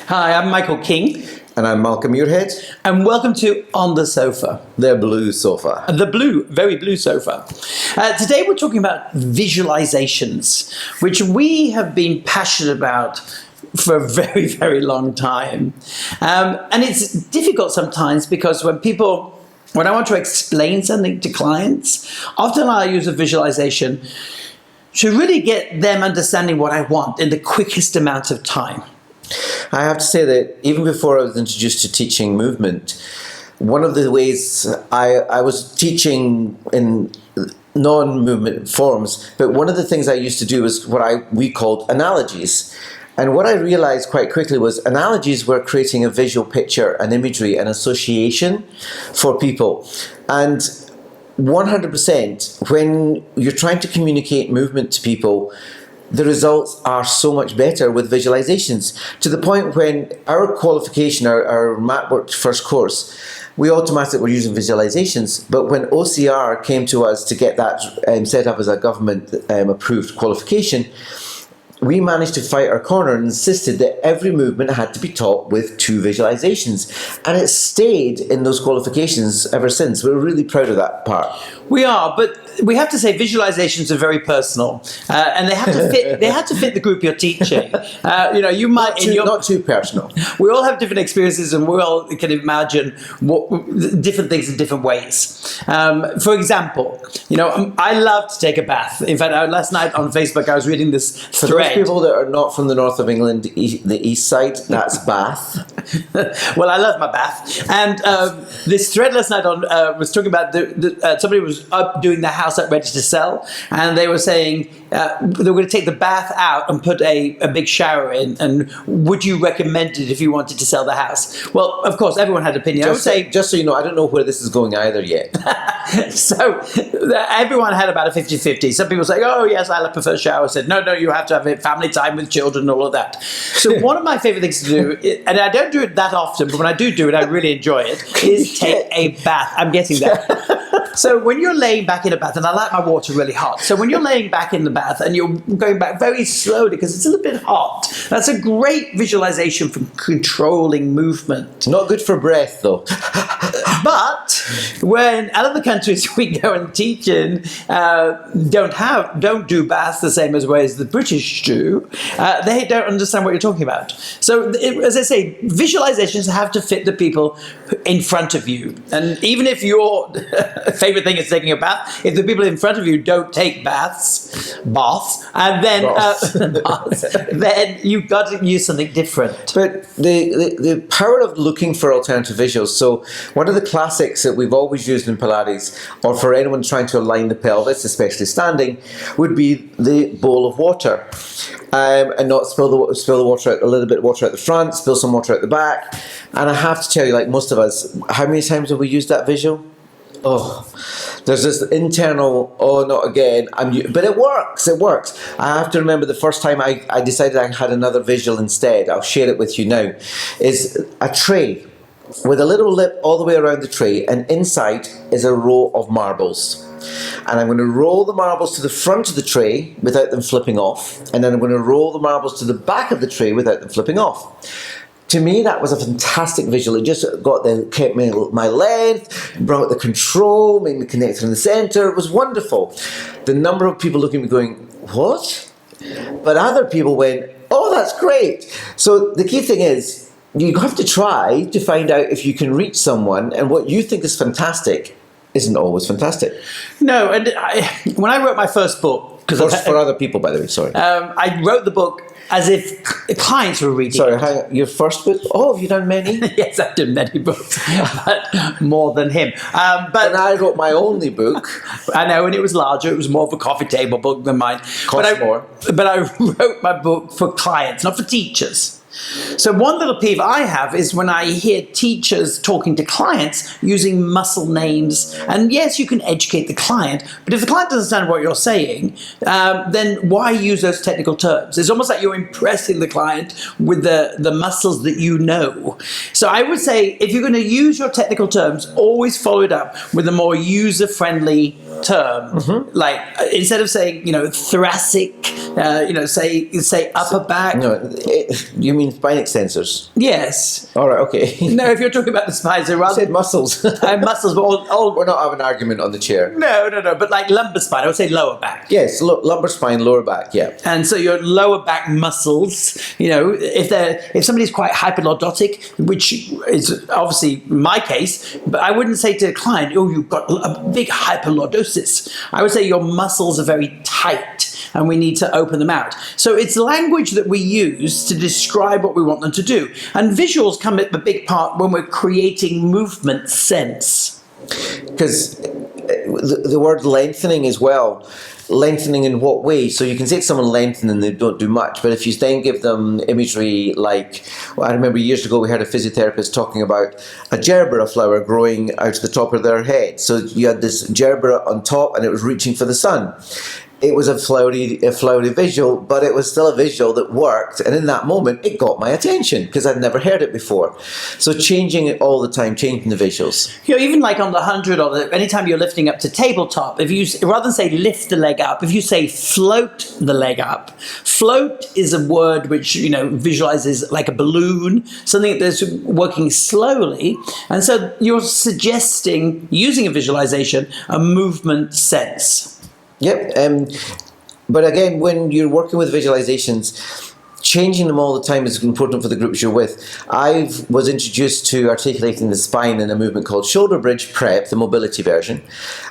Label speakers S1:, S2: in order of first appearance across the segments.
S1: Hi, I'm Michael King.
S2: And I'm Malcolm Muirhead.
S1: And welcome to On the Sofa.
S2: The blue sofa.
S1: The blue, very blue sofa. Today we're talking about visualizations, which we have been passionate about for a very, very long time. And it's difficult sometimes because when I want to explain something to clients, often I use a visualization to really get them understanding what I want in the quickest amount of time.
S2: I have to say that even before I was introduced to teaching movement, one of the ways I was teaching in non-movement forms, but one of the things I used to do was what we called analogies. And what I realized quite quickly was analogies were creating a visual picture, an imagery, an association for people. And 100%, when you're trying to communicate movement to people, the results are so much better with visualizations, to the point when our qualification, our MatWork first course, we automatically were using visualizations. But when OCR came to us to get that set up as a government approved qualification, we managed to fight our corner and insisted that every movement had to be taught with 2 visualizations. And it stayed in those qualifications ever since. We're really proud of that part.
S1: We are, but we have to say visualizations are very personal, and they have to fit. They have to fit the group you're teaching. You might
S2: not too personal.
S1: We all have different experiences, and we all can imagine different things in different ways. For example, I love to take a bath. In fact, last night on Facebook, I was reading this thread.
S2: For those people that are not from the north of England, the east side, that's Bath.
S1: Well, I love my bath, and this thread last night was talking about somebody was up doing the house up ready to sell, and they were saying they were going to take the bath out and put a big shower in, and would you recommend it if you wanted to sell the house? Well, of course, everyone had an opinion.
S2: Just so you know, I don't know where this is going either yet.
S1: So everyone had about a 50-50. Some people say, oh yes, I prefer shower. I said, no, you have to have it, family time with children and all of that. So one of my favorite things to do, and I don't do it that often, but when I do it, I really enjoy it, is take a bath. I'm getting there. So when you're laying back in a bath, and I like my water really hot, so when you're laying back in the bath and you're going back very slowly because it's a little bit hot, that's a great visualization for controlling movement.
S2: Not good for breath, though.
S1: But when other countries we go and teach in don't do baths the same ways the British do, they don't understand what you're talking about. So as I say, visualizations have to fit the people in front of you. And even if your favorite thing is taking a bath, if the people in front of you don't take baths, and then you've got to use something different.
S2: But the power of looking for alternative visuals. So one of the classics that we've always used in Pilates, or for anyone trying to align the pelvis, especially standing, would be the bowl of water. And not spill the water out, a little bit of water at the front, spill some water at the back. And I have to tell you, like most of us, how many times have we used that visual? Oh, there's this internal, oh, not again. But it works. I have to remember the first time I decided I had another visual instead. I'll share it with you now. Is a tray with a little lip all the way around the tray, and inside is a row of marbles. And I'm going to roll the marbles to the front of the tray without them flipping off, and then I'm going to roll the marbles to the back of the tray without them flipping off. To me, that was a fantastic visual. It just kept my length, brought the control, made me connected in the center. It was wonderful. The number of people looking at me going, what? But other people went, oh, that's great. So the key thing is, you have to try to find out if you can reach someone, and what you think is fantastic isn't always fantastic.
S1: No, and when I wrote my first book,
S2: for other people, by the way, sorry.
S1: I wrote the book as if clients were reading it.
S2: Sorry, your first book? Oh, have you done many?
S1: Yes, I've done many books, but more than him.
S2: But I wrote my only book.
S1: I know, and it was larger. It was more of a coffee table book than mine.
S2: Cost more.
S1: But I wrote my book for clients, not for teachers. So one little peeve I have is when I hear teachers talking to clients using muscle names. And yes, you can educate the client, but if the client doesn't understand what you're saying, then why use those technical terms? It's almost like you're impressing the client with the muscles that you know. So I would say if you're going to use your technical terms, always follow it up with a more user-friendly term, like instead of saying, thoracic, say upper back.
S2: No, you mean spine extensors?
S1: Yes.
S2: All right, okay.
S1: No, if you're talking about the spine, so
S2: I
S1: rather
S2: said muscles.
S1: muscles, but all
S2: We're not having an argument on the chair.
S1: no, but like lumbar spine, I would say lower back.
S2: Yes, lumbar spine, lower back, yeah.
S1: And so your lower back muscles, if somebody's quite hyperlordotic, which is obviously my case, but I wouldn't say to the client, oh, you've got a big hyperlordosis. I would say your muscles are very tight and we need to open them out. So it's language that we use to describe what we want them to do. And visuals come at a big part when we're creating movement sense.
S2: Because the word lengthening as well, lengthening in what way? So you can say to someone lengthen and they don't do much, but if you then give them imagery like, I remember years ago we had a physiotherapist talking about a gerbera flower growing out of the top of their head. So you had this gerbera on top and it was reaching for the sun. It was a flowery visual, but it was still a visual that worked. And in that moment, it got my attention because I'd never heard it before. So changing it all the time, changing the visuals.
S1: Even like on the 100 or anytime you're lifting up to tabletop, if you rather than say lift the leg up, if you say float the leg up, float is a word which visualizes like a balloon, something that's working slowly, and so you're suggesting using a visualization a movement sense.
S2: Yep, but again, when you're working with visualizations, changing them all the time is important for the groups you're with. I was introduced to articulating the spine in a movement called shoulder bridge prep, the mobility version,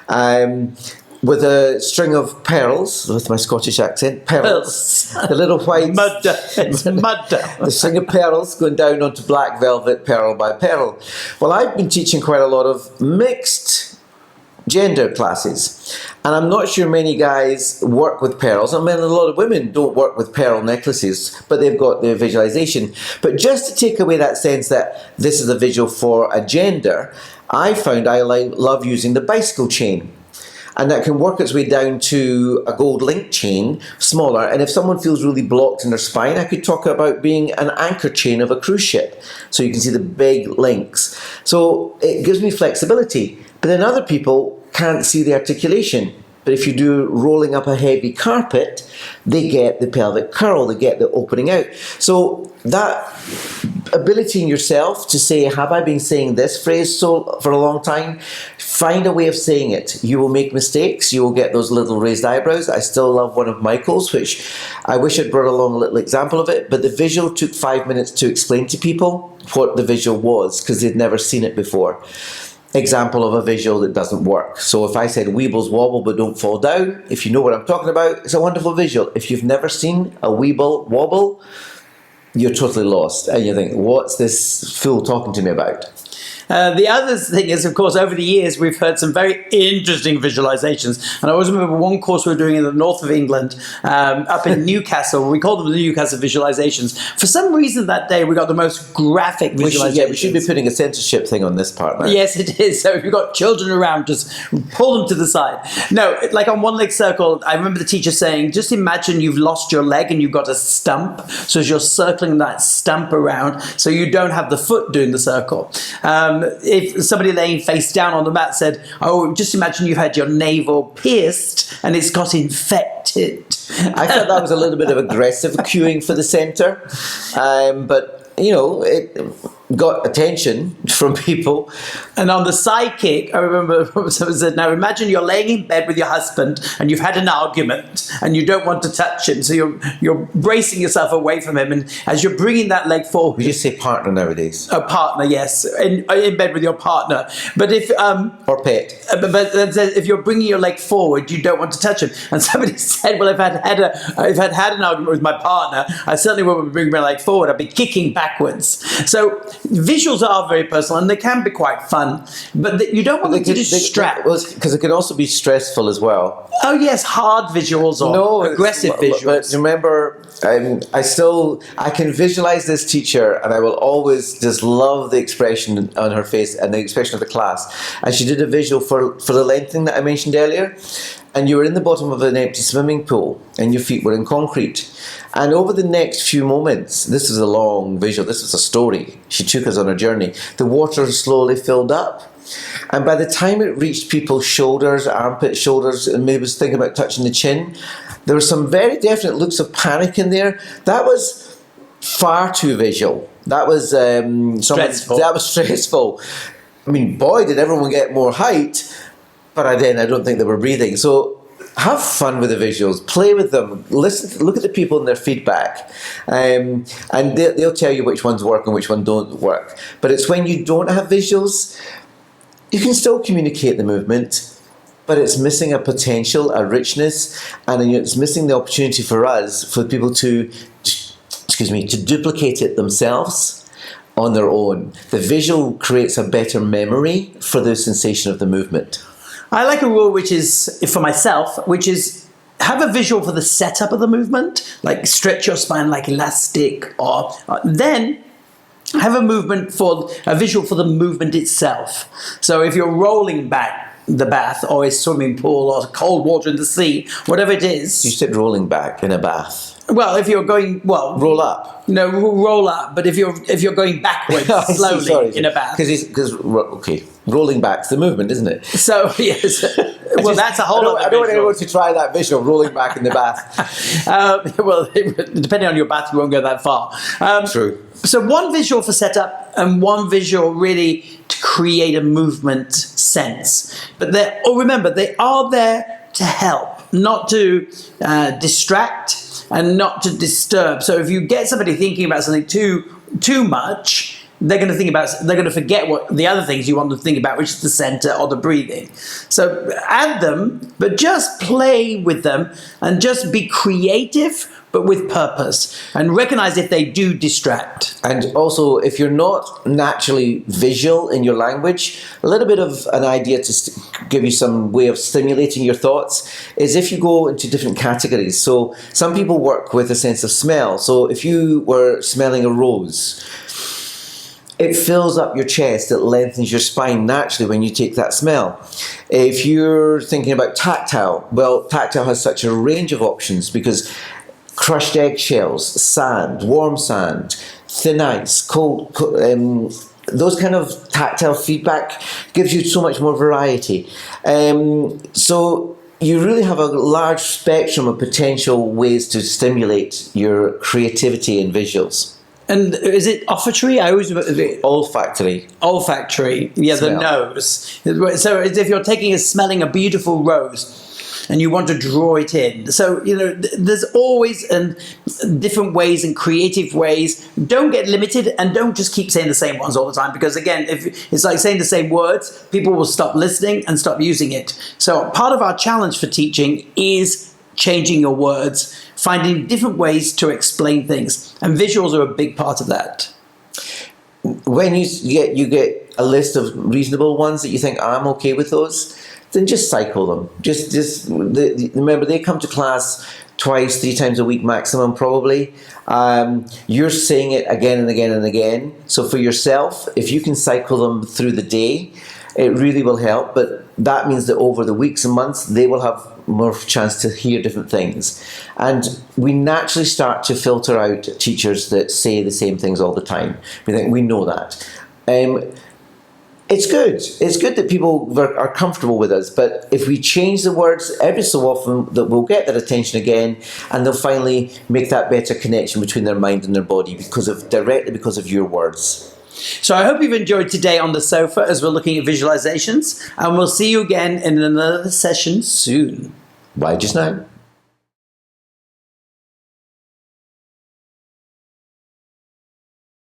S2: with a string of pearls, with my Scottish accent, pearls, the little white
S1: mud. It's mud.
S2: The string of pearls going down onto black velvet, pearl by pearl. Well, I've been teaching quite a lot of mixed gender classes, and I'm not sure many guys work with pearls. I mean, a lot of women don't work with pearl necklaces, but they've got their visualization. But just to take away that sense that this is a visual for a gender, I found I love using the bicycle chain. And that can work its way down to a gold link chain, smaller. And if someone feels really blocked in their spine, I could talk about being an anchor chain of a cruise ship. So you can see the big links. So it gives me flexibility. But then other people can't see the articulation. But if you do rolling up a heavy carpet, they get the pelvic curl, they get the opening out. So that ability in yourself to say, have I been saying this phrase for a long time? Find a way of saying it. You will make mistakes. You will get those little raised eyebrows. I still love one of Michael's, which I wish I'd brought along a little example of it, but the visual took 5 minutes to explain to people what the visual was because they'd never seen it before. Example of a visual that doesn't work. So if I said weebles wobble but don't fall down, if you know what I'm talking about, it's a wonderful visual. If you've never seen a weeble wobble, you're totally lost. And you think, what's this fool talking to me about?
S1: The other thing is, of course, over the years, we've heard some very interesting visualizations. And I always remember one course we were doing in the north of England, up in Newcastle. We called them the Newcastle Visualisations. For some reason that day, we got the most graphic visualizations.
S2: We should be putting a censorship thing on this part now.
S1: Yes, it is. So if you've got children around, just pull them to the side. No, like on one leg circle, I remember the teacher saying, just imagine you've lost your leg and you've got a stump. So as you're circling that stump around, so you don't have the foot doing the circle. If somebody laying face down on the mat said, oh, just imagine you've had your navel pierced and it's got infected.
S2: I thought that was a little bit of aggressive cueing for the centre. But, it got attention from people.
S1: And on the side kick, I remember someone said, now imagine you're laying in bed with your husband and you've had an argument and you don't want to touch him. So you're bracing yourself away from him. And as you're bringing that leg forward.
S2: We just say partner nowadays.
S1: A partner, yes. In bed with your partner. But if...
S2: or pet.
S1: But if you're bringing your leg forward, you don't want to touch him. And somebody said, well, if I'd had an argument with my partner, I certainly wouldn't bring my leg forward. I'd be kicking backwards. So visuals are very personal and they can be quite fun, but you don't want them to distract.
S2: Because it can also be stressful as well.
S1: Oh yes, hard visuals or aggressive visuals.
S2: But remember, I can visualize this teacher and I will always just love the expression on her face and the expression of the class. And she did a visual for the lengthening that I mentioned earlier. And you were in the bottom of an empty swimming pool and your feet were in concrete. And over the next few moments, this is a long visual, this is a story. She took us on a journey. The water slowly filled up and by the time it reached people's shoulders, armpit, shoulders, and maybe was thinking about touching the chin, there were some very definite looks of panic in there. That was far too visual. That was
S1: Stressful.
S2: That was stressful. I mean, boy, did everyone get more height, but I don't think they were breathing. So have fun with the visuals, play with them, listen, look at the people and their feedback, and they'll tell you which ones work and which ones don't work. But it's when you don't have visuals, you can still communicate the movement, but it's missing a potential, a richness, and it's missing the opportunity for us, for people to duplicate it themselves on their own. The visual creates a better memory for the sensation of the movement.
S1: I like a rule which is, for myself, which is have a visual for the setup of the movement, like stretch your spine like elastic, or then have a visual for the movement itself. So if you're rolling back the bath, or a swimming pool, or cold water in the sea, whatever it is.
S2: You said rolling back in a bath.
S1: Well, if you're going,
S2: roll up.
S1: No, roll up. But if you're going backwards slowly in a bath,
S2: because rolling back's the movement, isn't it?
S1: So yes. Well, that's a whole other.
S2: I don't want anyone to try that visual, rolling back in the bath.
S1: Well, depending on your bath, you won't go that far.
S2: True.
S1: So one visual for setup and one visual really to create a movement sense. But remember, they are there to help, not to distract and not to disturb. So if you get somebody thinking about something too much, they're going to forget what the other things you want them to think about, which is the center or the breathing. So add them, but just play with them and just be creative, but with purpose, and recognize if they do distract.
S2: And also, if you're not naturally visual in your language, a little bit of an idea to give you some way of stimulating your thoughts is if you go into different categories. So some people work with a sense of smell. So if you were smelling a rose, it fills up your chest, it lengthens your spine naturally when you take that smell. If you're thinking about tactile, well, tactile has such a range of options because crushed eggshells, sand, warm sand, thin ice, cold, those kind of tactile feedback gives you so much more variety. So you really have a large spectrum of potential ways to stimulate your creativity in visuals.
S1: And is it olfactory?
S2: Olfactory.
S1: Olfactory, yeah,
S2: Smell.
S1: The nose. So if you're smelling a beautiful rose and you want to draw it in. So, there's always different ways and creative ways. Don't get limited and don't just keep saying the same ones all the time, because again, if it's like saying the same words, people will stop listening and stop using it. So part of our challenge for teaching is changing your words, finding different ways to explain things, and visuals are a big part of that.
S2: When you get a list of reasonable ones that you think I'm okay with those, then just cycle them. Remember, they come to class twice, 3 times a week maximum, probably. You're saying it again and again and again. So for yourself, if you can cycle them through the day, it really will help. But that means that over the weeks and months, they will have more chance to hear different things. And we naturally start to filter out teachers that say the same things all the time. We know that. It's good. It's good that people are comfortable with us, but if we change the words every so often, that we'll get their attention again, and they'll finally make that better connection between their mind and their body directly because of your words.
S1: So I hope you've enjoyed today on the sofa as we're looking at visualizations, and we'll see you again in another session soon.
S2: Bye just now.